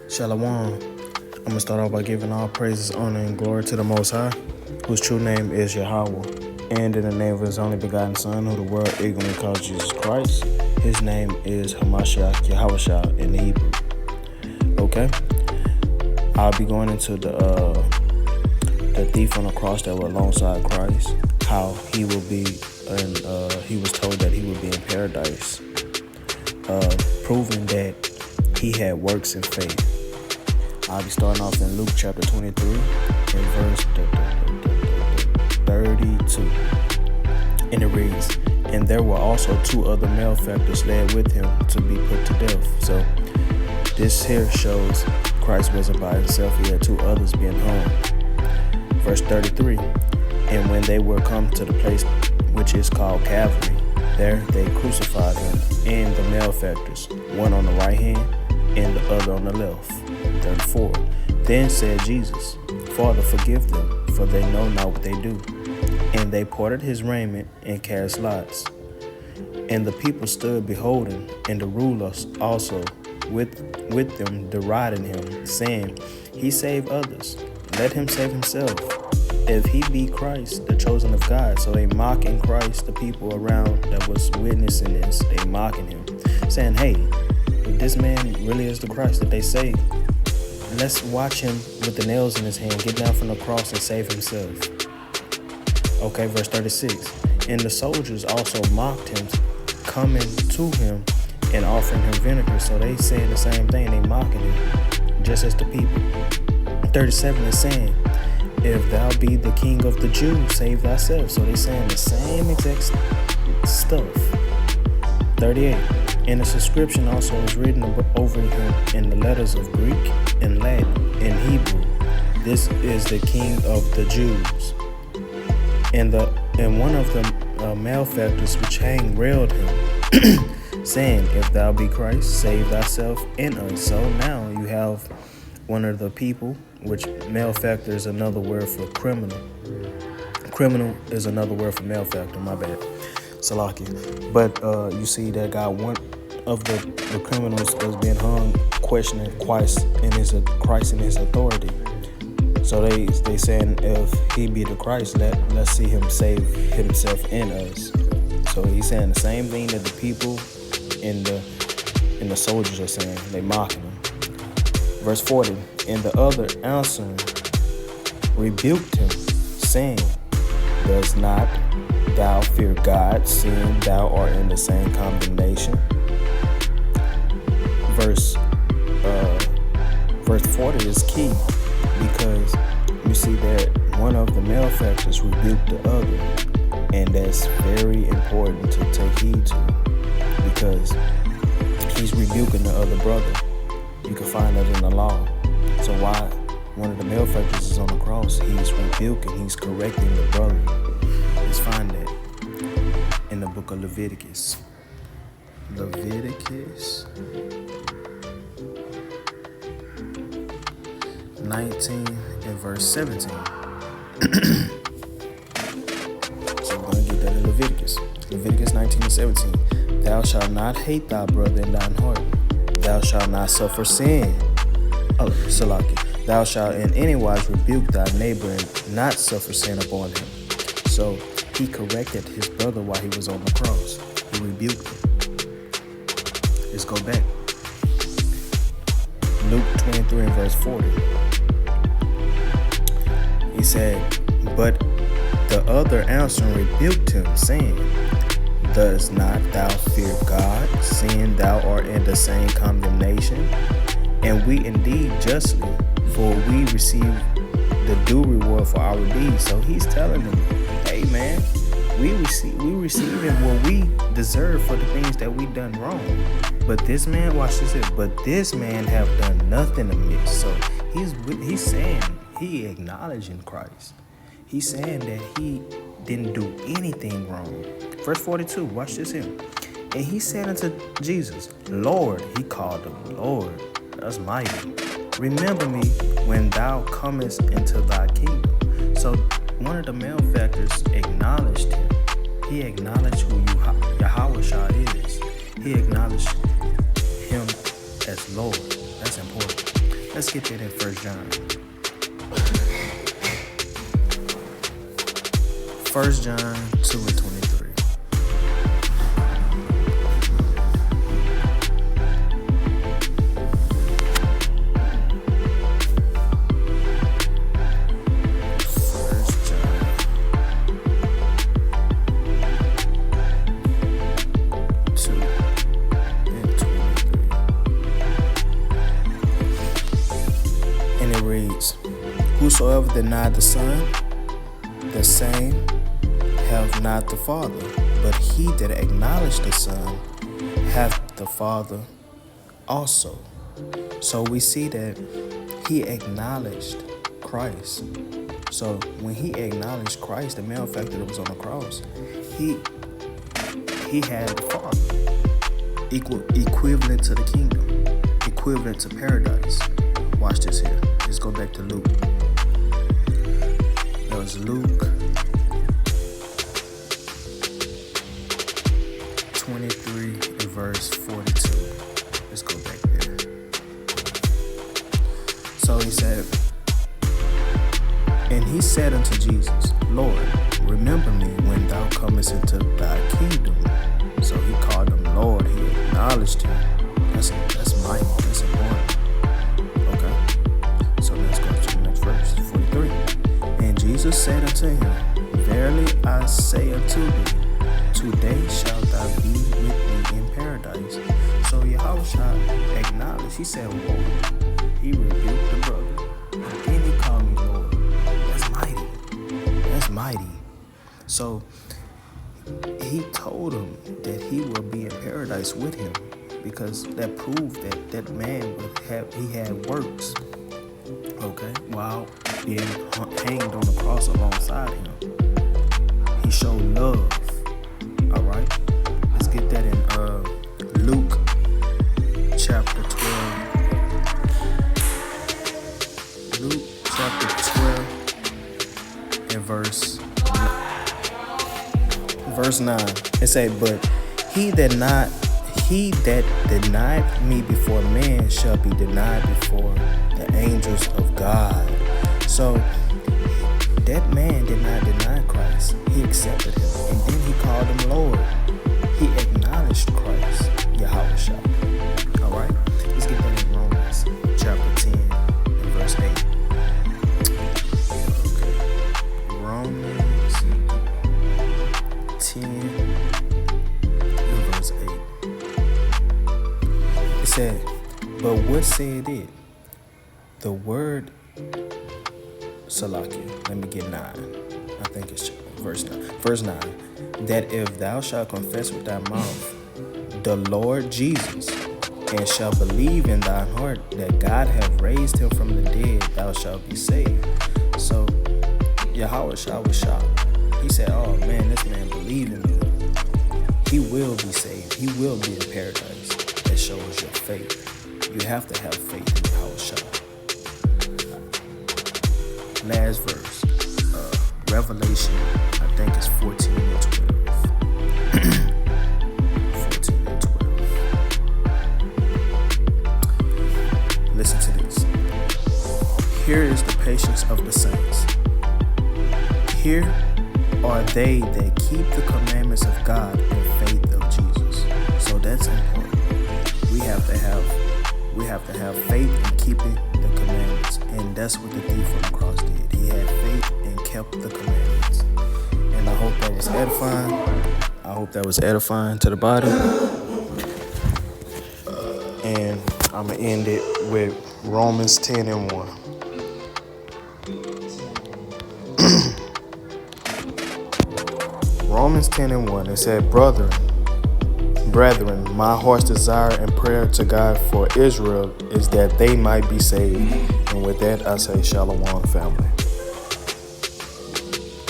Shalom. I'm going to start off by giving all praises, honor, and glory to the Most High, whose true name is Yahweh, and in the name of His only begotten Son, who the world ignorantly calls Jesus Christ. His name is Hamashiach Yahushua in the Hebrew. Okay? I'll be going into the thief on the cross that were alongside Christ, how he will be, and he was told that he would be in paradise, proving that he had works in faith. I'll be starting off in Luke chapter 23 in verse 32. And it reads, "And there were also two other malefactors led with him to be put to death." So this here shows Christ wasn't by himself. He had two others being hung. Verse 33, "And when they were come to the place which is called Calvary, there they crucified him and the malefactors, one on the right hand and the other on the left." 34, "Then said Jesus, Father, forgive them, for they know not what they do. And they parted his raiment and cast lots. And the people stood beholding, and the rulers also with them deriding him, saying, He saved others, let him save himself, if he be Christ, the chosen of God." So they mocking Christ, the people around that was witnessing this, they mocking him, saying, "Hey, if this man really is the Christ that they say, let's watch him with the nails in his hand get down from the cross and save himself." Okay, verse 36, "And the soldiers also mocked him, coming to him and offering him vinegar." So they saying the same thing, they mocking him, just as the people. 37 is saying, "If thou be the king of the Jews, save thyself." So they saying the same exact stuff. 38, "And the subscription also is written over him in the letters of Greek and Latin and Hebrew, This is the King of the Jews. And one of the malefactors which hang railed him, saying, If thou be Christ, save thyself and us." So now you have one of the people, which malefactor is another word for criminal. Criminal is another word for malefactor, my bad. Salakia. But you see that guy, one of the criminals was being hung, questioning Christ in his authority. So they saying, if he be the Christ, let's see him save himself and us. So he's saying the same thing that the people and the soldiers are saying. They mocking him. Verse 40, "And the other answering rebuked him, saying, Does not thou fear God, seeing thou art in the same condemnation?" Verse 40 is key, because you see that one of the malefactors rebuked the other, and that's very important to take heed to, because he's rebuking the other brother. You can find that in the law. So why one of the malefactors is on the cross, he's rebuking, he's correcting the brother. Let's find that in the book of Leviticus. Leviticus 19 and verse 17. So we're going to get that in Leviticus. Leviticus 19 and 17. "Thou shalt not hate thy brother in thine heart. Thou shalt not suffer sin." Salaki. "Thou shalt in any wise rebuke thy neighbor and not suffer sin upon him." So he corrected his brother while he was on the cross. He rebuked him. Let's go back. Luke 23 and verse 40. He said, "But the other answering rebuked him, saying, Does not thou fear God, seeing thou art in the same condemnation? And we indeed justly, for we receive the due reward for our deeds." So he's telling them, hey man, we receiving what we deserve for the things that we done wrong. But this man, watch this here, but this man have done nothing amiss. So he's saying, he acknowledging Christ. He's saying that he didn't do anything wrong. Verse 42, watch this here. "And he said unto Jesus, Lord," he called him Lord. That's mighty. "Remember me when thou comest into thy kingdom." So one of the malefactors acknowledged him. He acknowledged who Yahushua is. He acknowledged him as Lord. That's important. Let's get that in 1 John. 1 John 2:23. Whosoever denied the Son, the same have not the Father. But he that acknowledged the Son hath the Father also. So we see that he acknowledged Christ. So when he acknowledged Christ, the malefactor that was on the cross, he had the Father, equivalent to the kingdom, equivalent to paradise. Watch this here. Let's go back to Luke. That was Luke 23 and verse 42. Let's go back there. So he said, and he said unto Jesus, Lord, remember me when thou comest into thy kingdom. So he called him Lord. He acknowledged him. That's mighty. That's important. Okay. So let's go to the next verse, 43. And Jesus said unto him, verily I say unto thee, today shalt thou be with me in paradise. So Yahushua acknowledged. He said, Lord. He rebuked the brother. And then he called me Lord. That's mighty. That's mighty. So he told him that he will be in paradise with him, because that proved that man he had works. Okay, while being hanged on the cross alongside him, he showed love. All right, let's get that in Luke chapter 12. Luke chapter 12 and verse 9. It say, but he that denied me before man shall be denied before the angels of God. So that man did not deny Christ. He accepted him. And then he called him Lord. He acknowledged Christ, Yahushua. All right? Let's get that in Romans chapter 10 and verse 8. Okay. Romans 10 and verse 8. It said, but what said it? The word Salaki. Let me get 9. I think it's verse 9. Verse 9. That if thou shalt confess with thy mouth the Lord Jesus, and shalt believe in thine heart that God hath raised him from the dead, thou shalt be saved. So Yahushua was shocked. He said, oh man, this man believed in me. He will be saved. He will be in paradise. That shows your faith. You have to have faith in Yahushua. Last verse, Revelation, I think it's 14 and 12. 14 and 12. Listen to this. Here is the patience of the saints. Here are they that keep the commandments of God and faith of Jesus. So that's important. We have to have faith in keeping the commandments, and that's what the thief on the cross did. He had faith and kept the commandments. And I hope that was edifying. I hope that was edifying to the body. And I'm gonna end it with Romans 10 and 1. Romans 10 and 1. It said, Brethren, my heart's desire and prayer to God for Israel is that they might be saved. And with that, I say Shalom, family.